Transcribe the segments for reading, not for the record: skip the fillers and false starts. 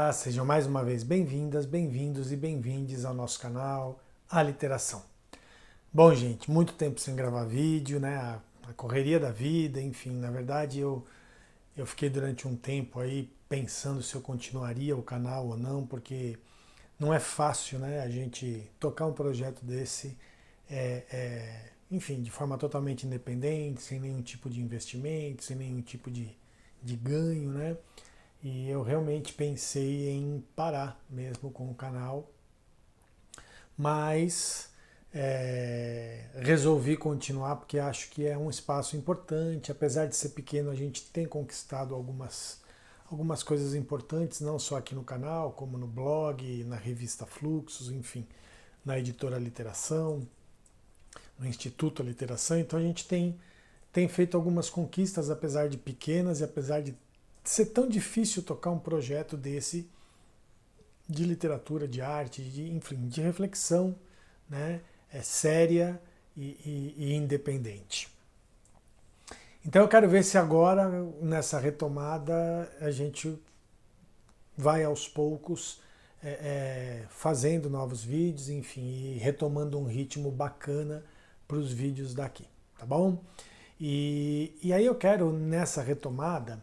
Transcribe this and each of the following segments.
Olá, sejam mais uma vez bem-vindas, bem-vindos e bem-vindes ao nosso canal Aliteração. Bom, gente, muito tempo sem gravar vídeo, né? A correria da vida, enfim, na verdade eu fiquei durante um tempo aí pensando se eu continuaria o canal ou não, porque não é fácil, né? A gente tocar um projeto desse, enfim, de forma totalmente independente, sem nenhum tipo de investimento, sem nenhum tipo de ganho, né? E eu realmente pensei em parar mesmo com o canal, mas resolvi continuar porque acho que é um espaço importante. Apesar de ser pequeno, a gente tem conquistado algumas coisas importantes, não só aqui no canal, como no blog, na revista Fluxos, enfim, na editora Literação, no Instituto Literação. Então a gente tem feito algumas conquistas, apesar de pequenas e apesar de ser tão difícil tocar um projeto desse de literatura, de arte, enfim, de reflexão, né, séria e independente. Então eu quero ver se agora, nessa retomada, a gente vai aos poucos fazendo novos vídeos, enfim, e retomando um ritmo bacana para os vídeos daqui, tá bom? E aí eu quero, nessa retomada,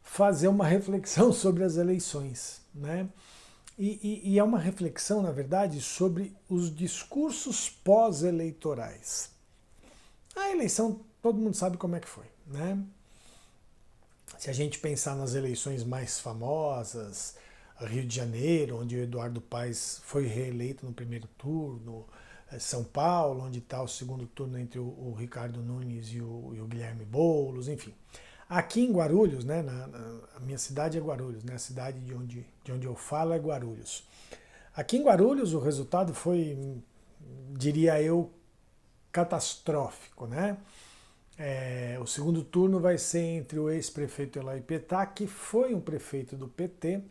fazer uma reflexão sobre as eleições, né? E é uma reflexão, na verdade, sobre os discursos pós-eleitorais. A eleição, todo mundo sabe como é que foi, né? Se a gente pensar nas eleições mais famosas, Rio de Janeiro, onde o Eduardo Paes foi reeleito no primeiro turno, São Paulo, onde está o segundo turno entre o Ricardo Nunes e o Guilherme Boulos, enfim. Aqui em Guarulhos, né, a minha cidade é Guarulhos, né, a cidade de onde eu falo é Guarulhos. Aqui em Guarulhos o resultado foi, diria eu, catastrófico, né? O segundo turno vai ser entre o ex-prefeito Eloy Pietá, que foi um prefeito do PT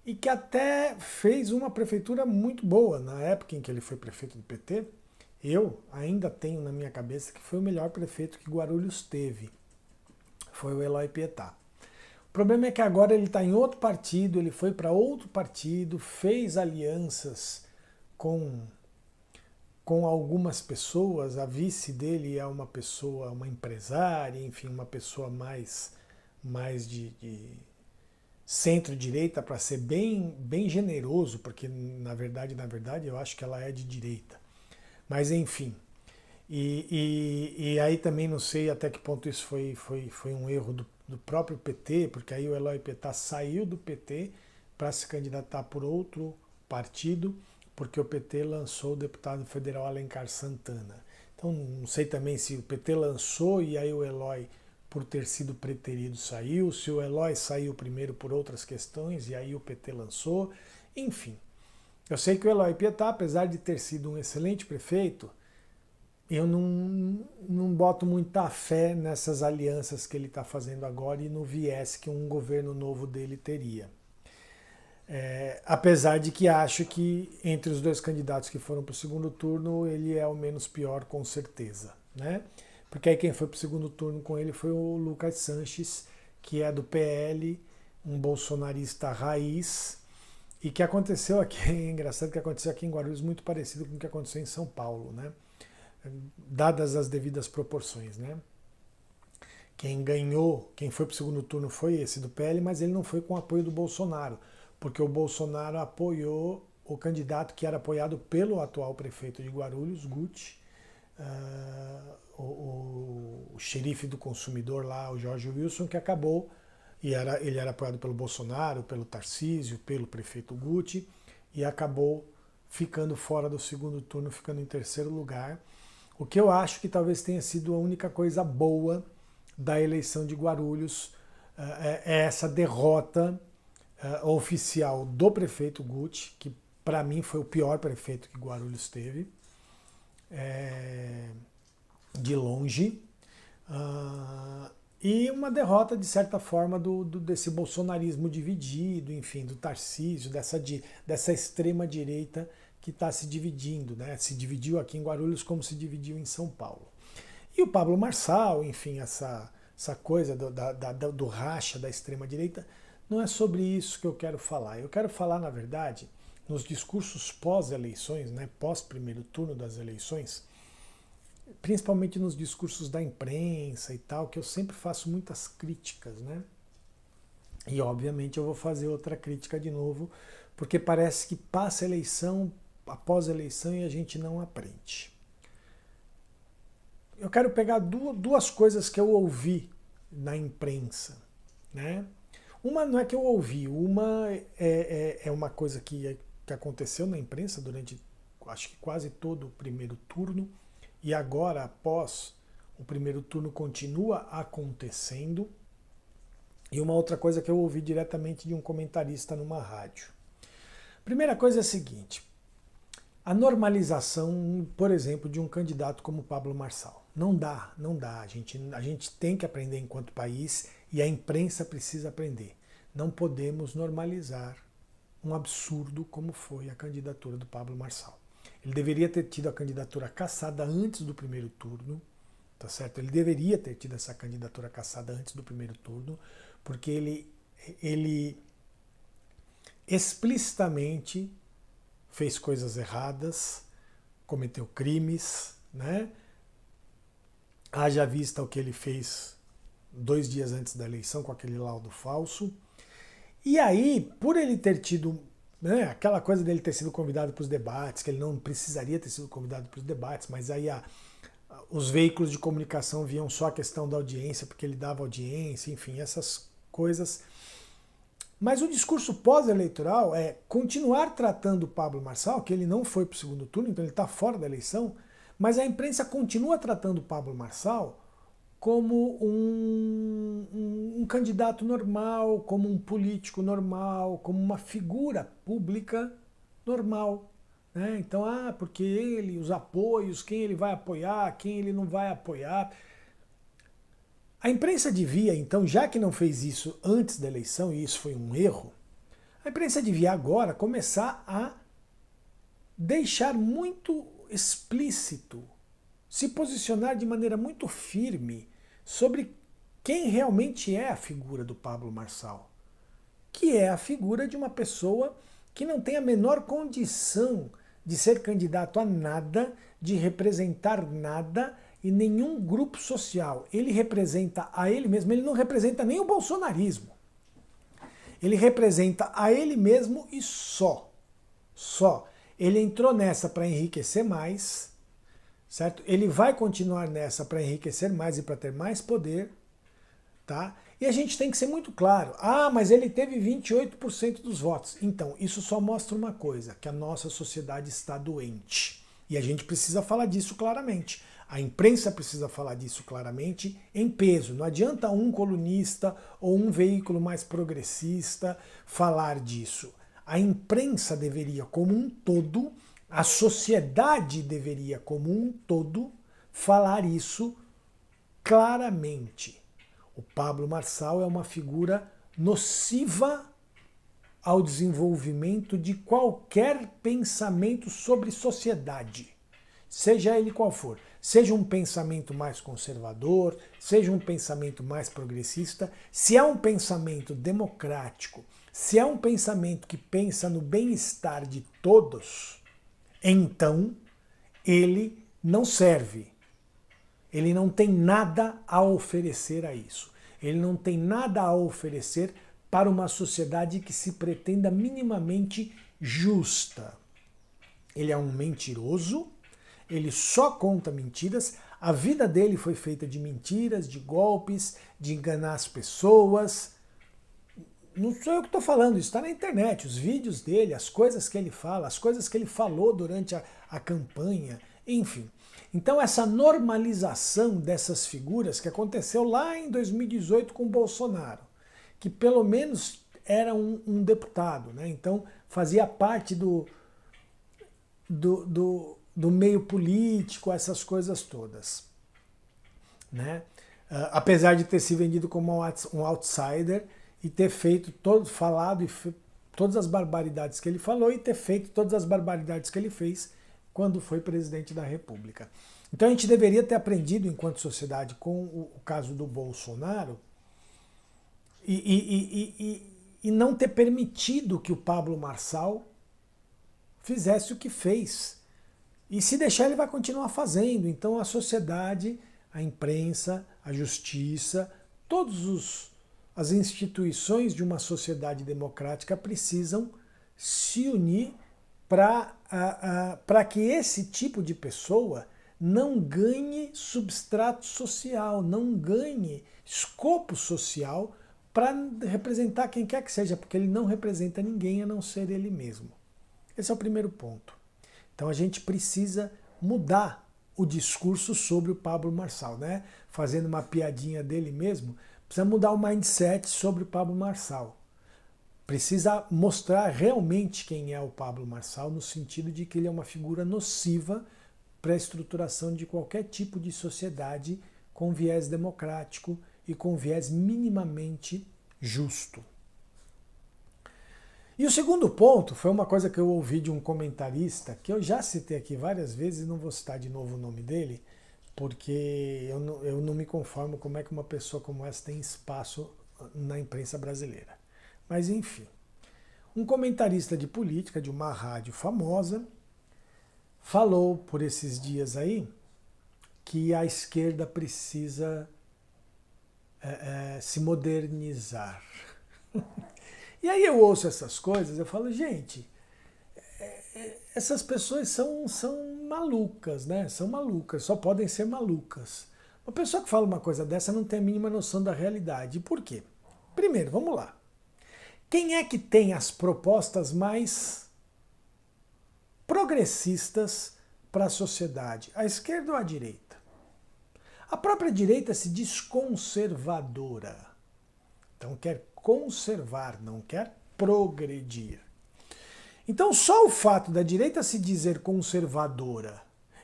e que até fez uma prefeitura muito boa na época em que ele foi prefeito do PT. Eu ainda tenho na minha cabeça que foi o melhor prefeito que Guarulhos teve. Foi o Eloy Pietá. O problema é que agora ele está em outro partido, ele foi para outro partido, fez alianças com algumas pessoas. A vice dele é uma pessoa, uma empresária, enfim, uma pessoa mais de centro-direita, para ser bem generoso, porque na verdade eu acho que ela é de direita. Mas enfim. E aí também não sei até que ponto isso foi um erro do próprio PT, porque aí o Eloy Pietá saiu do PT para se candidatar por outro partido, porque o PT lançou o deputado federal Alencar Santana. Então não sei também se o PT lançou e aí o Eloy, por ter sido preterido, saiu, se o Eloy saiu primeiro por outras questões e aí o PT lançou, enfim. Eu sei que o Eloy Pietá, apesar de ter sido um excelente prefeito, eu não boto muita fé nessas alianças que ele está fazendo agora e no viés que um governo novo dele teria. Apesar de que acho que entre os dois candidatos que foram para o segundo turno, ele é o menos pior, com certeza, né? Porque aí quem foi para o segundo turno com ele foi o Lucas Sanches, que é do PL, um bolsonarista raiz, e que aconteceu aqui, é engraçado que aconteceu aqui em Guarulhos, muito parecido com o que aconteceu em São Paulo, né? Dadas as devidas proporções, né? Quem ganhou, quem foi para o segundo turno foi esse do PL, mas ele não foi com o apoio do Bolsonaro, porque o Bolsonaro apoiou o candidato que era apoiado pelo atual prefeito de Guarulhos, Guti, o xerife do consumidor lá, o Jorge Wilson, que acabou, ele era apoiado pelo Bolsonaro, pelo Tarcísio, pelo prefeito Guti, e acabou ficando fora do segundo turno, ficando em terceiro lugar. O que eu acho que talvez tenha sido a única coisa boa da eleição de Guarulhos, é essa derrota oficial do prefeito Guti, que para mim foi o pior prefeito que Guarulhos teve, de longe, e uma derrota, de certa forma, desse bolsonarismo dividido, enfim, do Tarcísio, dessa extrema-direita que está se dividindo, né? Se dividiu aqui em Guarulhos como se dividiu em São Paulo. E o Pablo Marçal, enfim, essa coisa do racha da extrema-direita, Não é sobre isso que eu quero falar. Eu quero falar, na verdade, nos discursos pós-eleições, né, pós-primeiro turno das eleições, principalmente nos discursos da imprensa e tal, que eu sempre faço muitas críticas, né? E obviamente eu vou fazer outra crítica de novo, porque parece que passa a eleição, após a eleição, e a gente não aprende. Eu quero pegar duas coisas que eu ouvi na imprensa, né? Uma não é que eu ouvi, uma é uma coisa que aconteceu na imprensa durante, acho que quase todo o primeiro turno, e agora, após o primeiro turno, continua acontecendo. E uma outra coisa que eu ouvi diretamente de um comentarista numa rádio. Primeira coisa é a seguinte: a normalização, por exemplo, de um candidato como Pablo Marçal. Não dá, não dá. A gente tem que aprender enquanto país e a imprensa precisa aprender. Não podemos normalizar um absurdo como foi a candidatura do Pablo Marçal. Ele deveria ter tido a candidatura cassada antes do primeiro turno, tá certo? Ele deveria ter tido essa candidatura cassada antes do primeiro turno, porque ele explicitamente fez coisas erradas, cometeu crimes, né? Haja vista o que ele fez 2 dias antes da eleição com aquele laudo falso. E aí, por ele ter tido, né, aquela coisa dele ter sido convidado para os debates, que ele não precisaria ter sido convidado para os debates, mas aí os veículos de comunicação viam só a questão da audiência, porque ele dava audiência, enfim, essas coisas. Mas o discurso pós-eleitoral é continuar tratando o Pablo Marçal, que ele não foi para o segundo turno, então ele está fora da eleição, mas a imprensa continua tratando o Pablo Marçal como um candidato normal, como um político normal, como uma figura pública normal. Né? Então, porque ele, os apoios, quem ele vai apoiar, quem ele não vai apoiar. A imprensa devia, então, já que não fez isso antes da eleição, e isso foi um erro, a imprensa devia agora começar a deixar muito explícito, se posicionar de maneira muito firme sobre quem realmente é a figura do Pablo Marçal, que é a figura de uma pessoa que não tem a menor condição de ser candidato a nada, de representar nada em nenhum grupo social. Ele representa a ele mesmo, ele não representa nem o bolsonarismo. Ele representa a ele mesmo e só. Só. Ele entrou nessa para enriquecer mais, certo? Ele vai continuar nessa para enriquecer mais e para ter mais poder, tá? E a gente tem que ser muito claro. Mas ele teve 28% dos votos. Então, isso só mostra uma coisa, que a nossa sociedade está doente. E a gente precisa falar disso claramente. A imprensa precisa falar disso claramente em peso. Não adianta um colunista ou um veículo mais progressista falar disso. A imprensa deveria, como um todo, a sociedade deveria, como um todo, falar isso claramente. O Pablo Marçal é uma figura nociva ao desenvolvimento de qualquer pensamento sobre sociedade, seja ele qual for. Seja um pensamento mais conservador, seja um pensamento mais progressista, se é um pensamento democrático, se é um pensamento que pensa no bem-estar de todos, então ele não serve. Ele não tem nada a oferecer a isso. Ele não tem nada a oferecer para uma sociedade que se pretenda minimamente justa. Ele é um mentiroso, ele só conta mentiras, a vida dele foi feita de mentiras, de golpes, de enganar as pessoas. Não sou eu que estou falando, isso está na internet, os vídeos dele, as coisas que ele fala, as coisas que ele falou durante a campanha, enfim. Então essa normalização dessas figuras que aconteceu lá em 2018 com o Bolsonaro, que pelo menos era um deputado, né? Então fazia parte do meio político, essas coisas todas. Né? Apesar de ter se vendido como um outsider e ter feito falado todas as barbaridades que ele falou e ter feito todas as barbaridades que ele fez quando foi presidente da República. Então a gente deveria ter aprendido enquanto sociedade com o caso do Bolsonaro e não ter permitido que o Pablo Marçal fizesse o que fez. E se deixar, ele vai continuar fazendo. Então a sociedade, a imprensa, a justiça, todas as instituições de uma sociedade democrática precisam se unir para que esse tipo de pessoa não ganhe substrato social, não ganhe escopo social para representar quem quer que seja, porque ele não representa ninguém a não ser ele mesmo. Esse é o primeiro ponto. Então a gente precisa mudar o discurso sobre o Pablo Marçal, né? Fazendo uma piadinha dele mesmo, precisa mudar o mindset sobre o Pablo Marçal. Precisa mostrar realmente quem é o Pablo Marçal, no sentido de que ele é uma figura nociva para a estruturação de qualquer tipo de sociedade com viés democrático e com viés minimamente justo. E o segundo ponto foi uma coisa que eu ouvi de um comentarista, que eu já citei aqui várias vezes, e não vou citar de novo o nome dele, porque eu não me conformo como é que uma pessoa como essa tem espaço na imprensa brasileira. Mas enfim, um comentarista de política de uma rádio famosa falou por esses dias aí que a esquerda precisa se modernizar. E aí eu ouço essas coisas, eu falo, gente, essas pessoas são malucas, né? São malucas, só podem ser malucas. Uma pessoa que fala uma coisa dessa não tem a mínima noção da realidade. Por quê? Primeiro, vamos lá. Quem é que tem as propostas mais progressistas para a sociedade? A esquerda ou a direita? A própria direita se diz conservadora. Então quer conservar, não quer progredir. Então só o fato da direita se dizer conservadora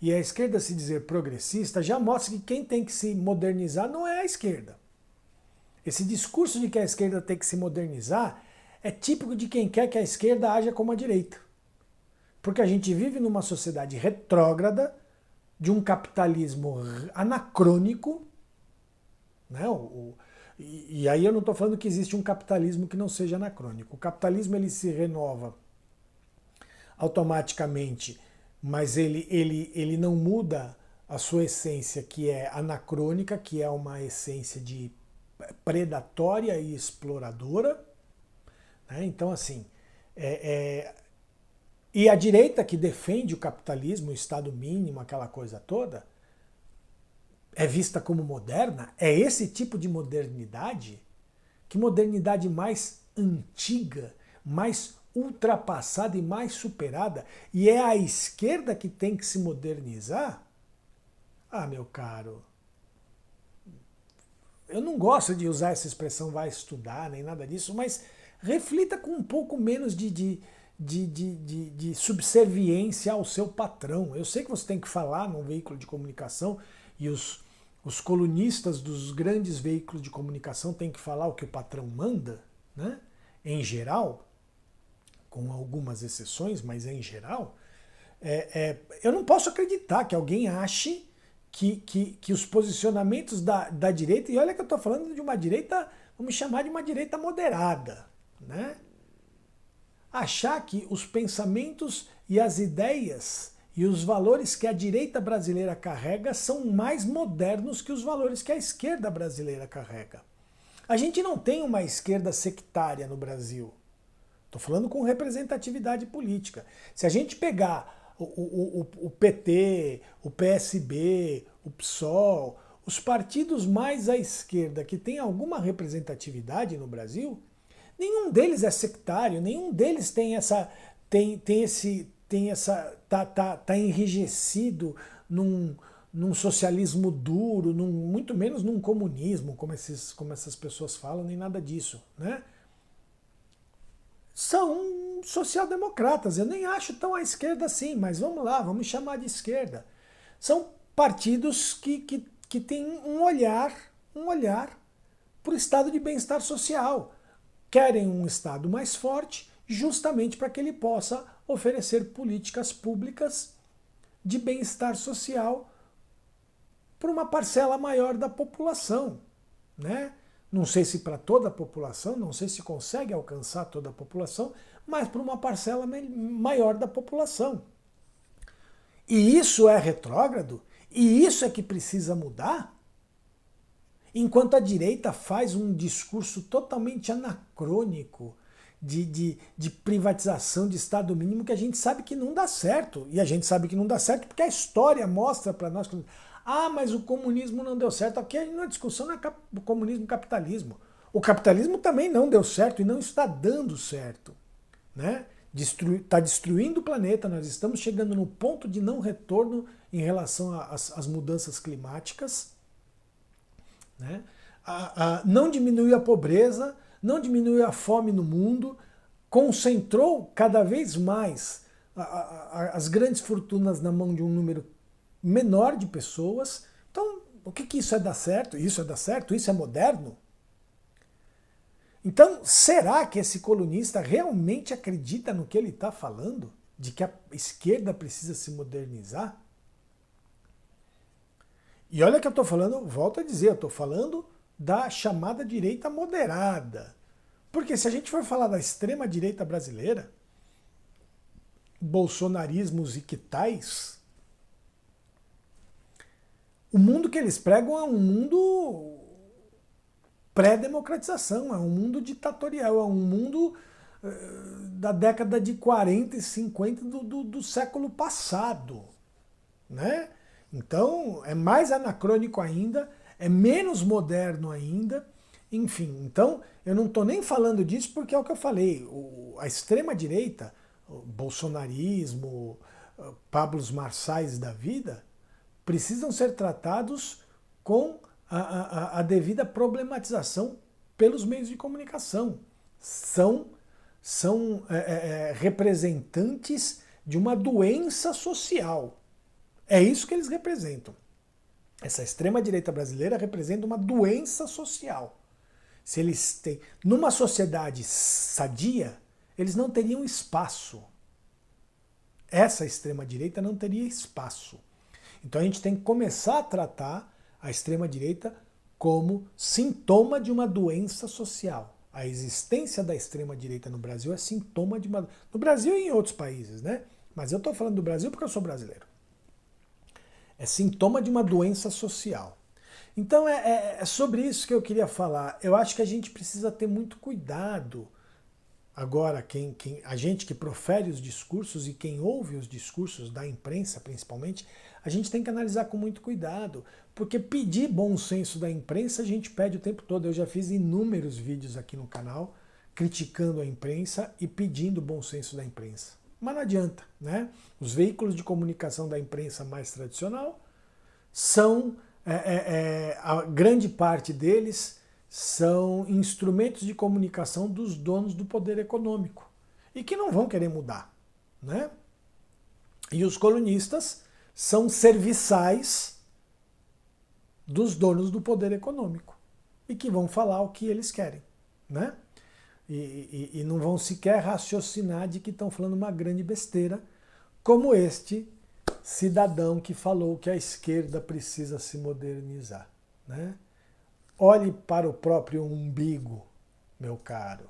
e a esquerda se dizer progressista já mostra que quem tem que se modernizar não é a esquerda. Esse discurso de que a esquerda tem que se modernizar é típico de quem quer que a esquerda haja como a direita. Porque a gente vive numa sociedade retrógrada, de um capitalismo anacrônico, né? E aí eu não estou falando que existe um capitalismo que não seja anacrônico. O capitalismo ele se renova automaticamente, mas ele não muda a sua essência, que é anacrônica, que é uma essência de predatória e exploradora. Né? Então, assim, e a direita que defende o capitalismo, o Estado mínimo, aquela coisa toda, é vista como moderna? É esse tipo de modernidade? Que modernidade mais antiga, mais ultrapassada e mais superada? E é a esquerda que tem que se modernizar? Ah, meu caro, eu não gosto de usar essa expressão vai estudar, nem nada disso, mas reflita com um pouco menos de subserviência ao seu patrão. Eu sei que você tem que falar num veículo de comunicação e os colunistas dos grandes veículos de comunicação têm que falar o que o patrão manda, né? Em geral, com algumas exceções, mas em geral, eu não posso acreditar que alguém ache que os posicionamentos da direita, e olha que eu estou falando de uma direita, vamos chamar de uma direita moderada, né? Achar que os pensamentos e as ideias e os valores que a direita brasileira carrega são mais modernos que os valores que a esquerda brasileira carrega. A gente não tem uma esquerda sectária no Brasil. Estou falando com representatividade política. Se a gente pegar o PT, o PSB, o PSOL, os partidos mais à esquerda que têm alguma representatividade no Brasil, nenhum deles é sectário, nenhum deles tá enrijecido num socialismo duro, muito menos num comunismo, como essas pessoas falam, nem nada disso, né? São social-democratas, eu nem acho tão à esquerda assim, mas vamos lá, vamos chamar de esquerda. São partidos que têm um olhar para o estado de bem-estar social. Querem um Estado mais forte, justamente para que ele possa oferecer políticas públicas de bem-estar social para uma parcela maior da população, né? Não sei se para toda a população, não sei se consegue alcançar toda a população, mas para uma parcela maior da população. E isso é retrógrado? E isso é que precisa mudar? Enquanto a direita faz um discurso totalmente anacrônico de privatização de Estado mínimo que a gente sabe que não dá certo. E a gente sabe que não dá certo porque a história mostra para nós que... Ah, mas o comunismo não deu certo. Aqui a discussão não é o comunismo e o capitalismo. O capitalismo também não deu certo e não está dando certo. Né? Está destruindo o planeta, nós estamos chegando no ponto de não retorno em relação às mudanças climáticas. Né? Não diminuiu a pobreza, não diminuiu a fome no mundo, concentrou cada vez mais as grandes fortunas na mão de um número menor de pessoas. Então, o que isso é dar certo? Isso é dar certo? Isso é moderno? Então, será que esse colunista realmente acredita no que ele está falando? De que a esquerda precisa se modernizar? E olha que eu estou falando, volto a dizer, eu estou falando da chamada direita moderada. Porque se a gente for falar da extrema direita brasileira, bolsonarismos e que tais, o mundo que eles pregam é um mundo pré-democratização, é um mundo ditatorial, é um mundo da década de 40 e 50 do século passado. Né? Então, é mais anacrônico ainda, é menos moderno ainda, enfim. Então, eu não estou nem falando disso porque é o que eu falei, a extrema-direita, o bolsonarismo, Pablos Marçais da vida, precisam ser tratados com a devida problematização pelos meios de comunicação. São representantes de uma doença social. É isso que eles representam. Essa extrema-direita brasileira representa uma doença social. Se eles têm, numa sociedade sadia, eles não teriam espaço. Essa extrema-direita não teria espaço. Então a gente tem que começar a tratar a extrema-direita como sintoma de uma doença social. A existência da extrema-direita no Brasil é sintoma de uma... No Brasil e em outros países, né? Mas eu estou falando do Brasil porque eu sou brasileiro. É sintoma de uma doença social. Então é sobre isso que eu queria falar. Eu acho que a gente precisa ter muito cuidado. Agora, a gente que profere os discursos e quem ouve os discursos da imprensa, principalmente, a gente tem que analisar com muito cuidado. Porque pedir bom senso da imprensa a gente pede o tempo todo. Eu já fiz inúmeros vídeos aqui no canal criticando a imprensa e pedindo bom senso da imprensa. Mas não adianta, né? Os veículos de comunicação da imprensa mais tradicional são, a grande parte deles são instrumentos de comunicação dos donos do poder econômico e que não vão querer mudar, né? E os colunistas são serviçais dos donos do poder econômico e que vão falar o que eles querem, né? E não vão sequer raciocinar de que estão falando uma grande besteira, como este cidadão que falou que a esquerda precisa se modernizar. Né? Olhe para o próprio umbigo, meu caro.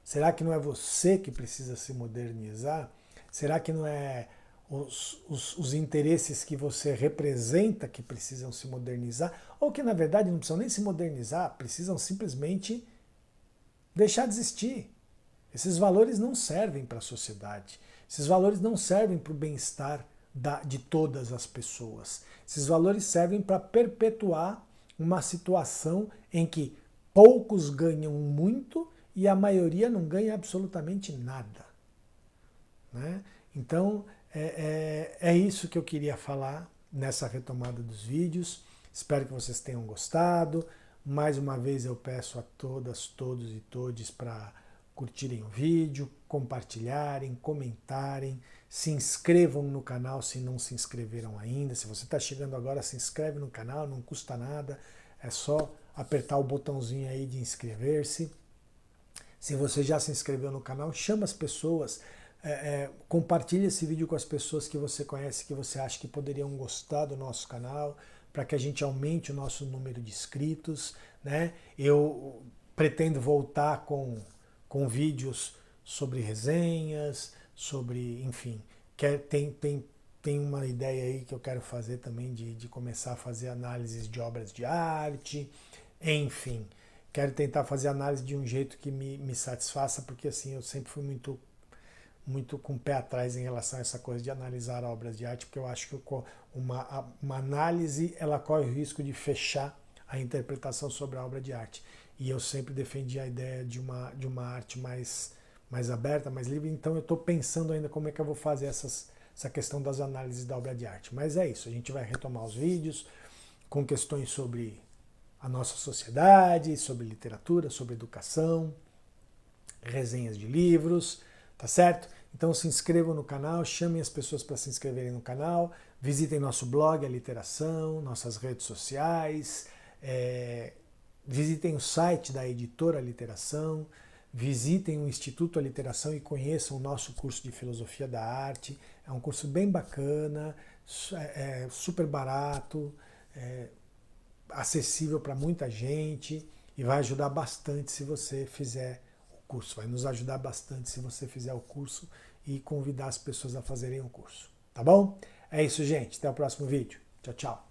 Será que não é você que precisa se modernizar? Será que não é os interesses que você representa que precisam se modernizar? Ou que, na verdade, não precisam nem se modernizar, precisam simplesmente deixar de existir. Esses valores não servem para a sociedade. Esses valores não servem para o bem-estar de todas as pessoas. Esses valores servem para perpetuar uma situação em que poucos ganham muito e a maioria não ganha absolutamente nada. Né? Então, é isso que eu queria falar nessa retomada dos vídeos. Espero que vocês tenham gostado. Mais uma vez eu peço a todas, todos e todes para curtirem o vídeo, compartilharem, comentarem, se inscrevam no canal se não se inscreveram ainda. Se você está chegando agora, se inscreve no canal, não custa nada, é só apertar o botãozinho aí de inscrever-se. Se você já se inscreveu no canal, chama as pessoas, compartilhe esse vídeo com as pessoas que você conhece, que você acha que poderiam gostar do nosso canal, para que a gente aumente o nosso número de inscritos, né? Eu pretendo voltar com vídeos sobre resenhas, sobre, enfim, tem uma ideia aí que eu quero fazer também de começar a fazer análises de obras de arte, enfim, quero tentar fazer análise de um jeito que me satisfaça, porque assim, eu sempre fui muito com o pé atrás em relação a essa coisa de analisar obras de arte, porque eu acho que uma análise ela corre o risco de fechar a interpretação sobre a obra de arte. E eu sempre defendi a ideia de uma arte mais aberta, mais livre, então eu estou pensando ainda como é que eu vou fazer essa questão das análises da obra de arte. Mas é isso, a gente vai retomar os vídeos com questões sobre a nossa sociedade, sobre literatura, sobre educação, resenhas de livros, tá certo? Então se inscrevam no canal, chamem as pessoas para se inscreverem no canal, visitem nosso blog, a Literação, nossas redes sociais, visitem o site da editora Literação, visitem o Instituto Aliteração e conheçam o nosso curso de Filosofia da Arte. É um curso bem bacana, super barato, acessível para muita gente e vai ajudar bastante se você fizer o curso. Vai nos ajudar bastante se você fizer o curso e convidar as pessoas a fazerem o curso. Tá bom? É isso, gente. Até o próximo vídeo. Tchau, tchau.